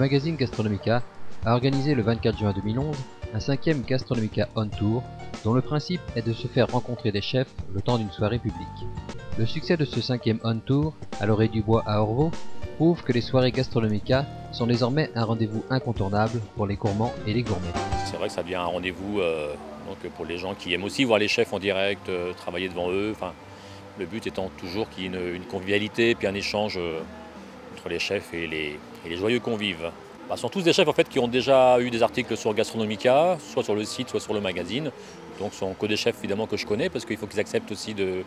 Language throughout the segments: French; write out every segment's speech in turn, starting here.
magazine Gastronomica a organisé le 24 juin 2011 un 5e Gastronomica On Tour dont le principe est de se faire rencontrer des chefs le temps d'une soirée publique. Le succès de ce 5e On Tour à l'Oreille du Bois à Orvaux prouve que les soirées Gastronomica sont désormais un rendez-vous incontournable pour les gourmands et les gourmets. C'est vrai que ça devient un rendez-vous donc pour les gens qui aiment aussi voir les chefs en direct, travailler devant eux. Enfin, le but étant toujours qu'il y ait une convivialité et un échange entre les chefs et les joyeux convives. Ce sont tous des chefs en fait, qui ont déjà eu des articles sur Gastronomica, soit sur le site, soit sur le magazine. Donc ce sont que des chefs évidemment que je connais parce qu'il faut qu'ils acceptent aussi de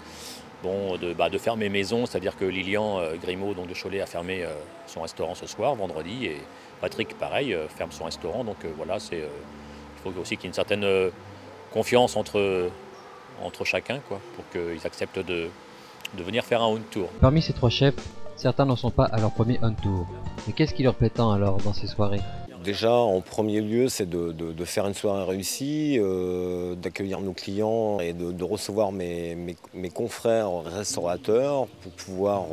fermer maison. C'est-à-dire que Lilian Grimaud donc de Cholet a fermé son restaurant ce soir, vendredi, et Patrick pareil ferme son restaurant. Donc voilà, il faut aussi qu'il y ait une certaine confiance entre chacun quoi, pour qu'ils acceptent de venir faire un on tour. Parmi ces 3 chefs, certains n'en sont pas à leur premier on tour. Mais qu'est-ce qui leur plaît tant alors dans ces soirées? Déjà, en premier lieu, c'est de faire une soirée réussie, d'accueillir nos clients et de recevoir mes confrères restaurateurs pour pouvoir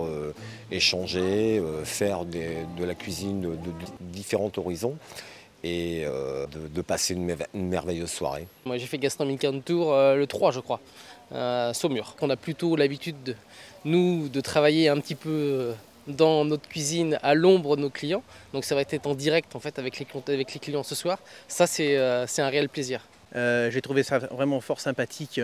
échanger, faire de la cuisine de différents horizons et de passer une merveilleuse soirée. Moi j'ai fait Gastronomica On Tour le 3 je crois, à Saumur. On a plutôt l'habitude de travailler un petit peu dans notre cuisine à l'ombre de nos clients. Donc ça va être en direct en fait, avec les clients ce soir. Ça c'est un réel plaisir. J'ai trouvé ça vraiment fort sympathique,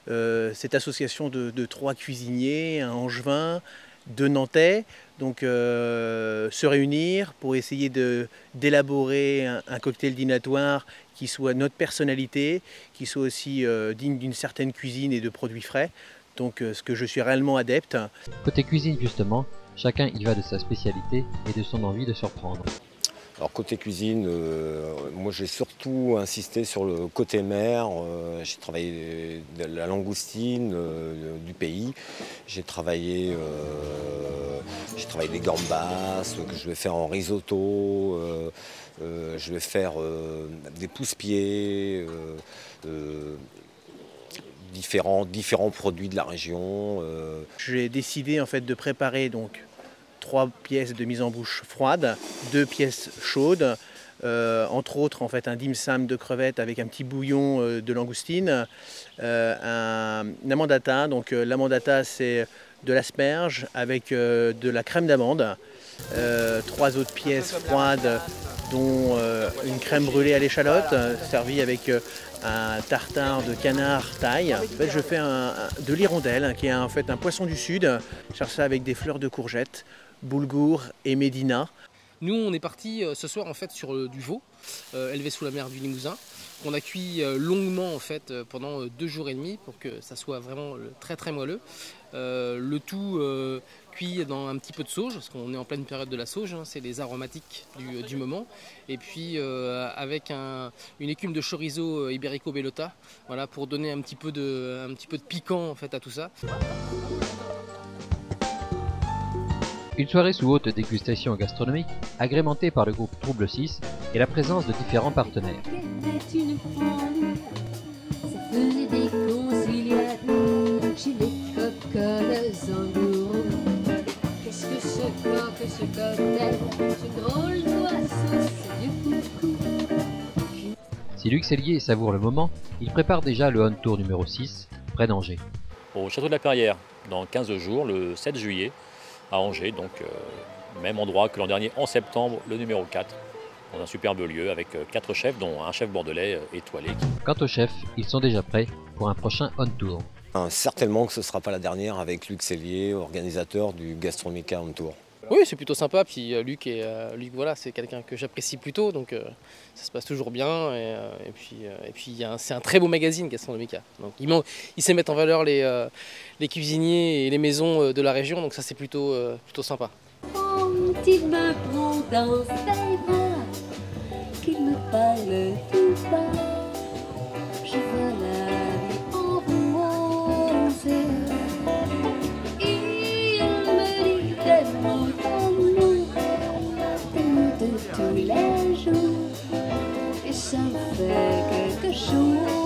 cette association de 3 cuisiniers, un Angevin, 2 Nantais, donc se réunir pour essayer d'élaborer un cocktail dînatoire qui soit notre personnalité, qui soit aussi digne d'une certaine cuisine et de produits frais. Donc ce que je suis réellement adepte. Côté cuisine justement, chacun y va de sa spécialité et de son envie de surprendre. Alors côté cuisine, moi j'ai surtout insisté sur le côté mer. J'ai travaillé de la langoustine du pays. J'ai travaillé des gambas que je vais faire en risotto. Je vais faire des pousse-pieds. Différents produits de la région. J'ai décidé en fait de préparer donc 3 pièces de mise en bouche froide, 2 pièces chaudes, entre autres en fait un dim sum de crevettes avec un petit bouillon de langoustine, un amandata. Donc l'amandata c'est de l'asperge avec de la crème d'amande, 3 autres pièces froides dont une crème brûlée à l'échalote servie avec un tartare de canard taille. En fait, je fais de l'hirondelle qui est en fait un poisson du sud. Je cherche ça avec des fleurs de courgettes, boulgour et médina. Nous on est parti ce soir en fait sur du veau élevé sous la mer du Limousin. On a cuit longuement en fait pendant 2 jours et demi pour que ça soit vraiment très très moelleux. Le tout cuit dans un petit peu de sauge, parce qu'on est en pleine période de la sauge, hein, c'est les aromatiques du moment. Et puis avec une écume de chorizo ibérico bellota, voilà, pour donner un petit peu de piquant en fait à tout ça. Une soirée sous haute dégustation gastronomique, agrémentée par le groupe Trouble 6 et la présence de différents partenaires. Si Luc Sellier savoure le moment, il prépare déjà le On Tour numéro 6, près d'Angers. Au Château de la Perrière, dans 15 jours, le 7 juillet, à Angers, donc même endroit que l'an dernier, en septembre, le numéro 4, dans un superbe lieu avec 4 chefs, dont un chef bordelais étoilé. Quant aux chefs, ils sont déjà prêts pour un prochain On Tour. Certainement que ce ne sera pas la dernière avec Luc Sellier, organisateur du Gastronomica On Tour. Oui, c'est plutôt sympa, puis Luc voilà, c'est quelqu'un que j'apprécie plutôt, donc ça se passe toujours bien, et puis c'est un très beau magazine Gastronomica. Donc, il sait mettre en valeur les cuisiniers et les maisons de la région, donc ça c'est plutôt sympa. Qu'il me prend dans ses bras, qu'il me parle tout bas, je vois la vie en rose. Il me dit des mots d'amour, des mots de tous les jours, et ça me fait quelque chose.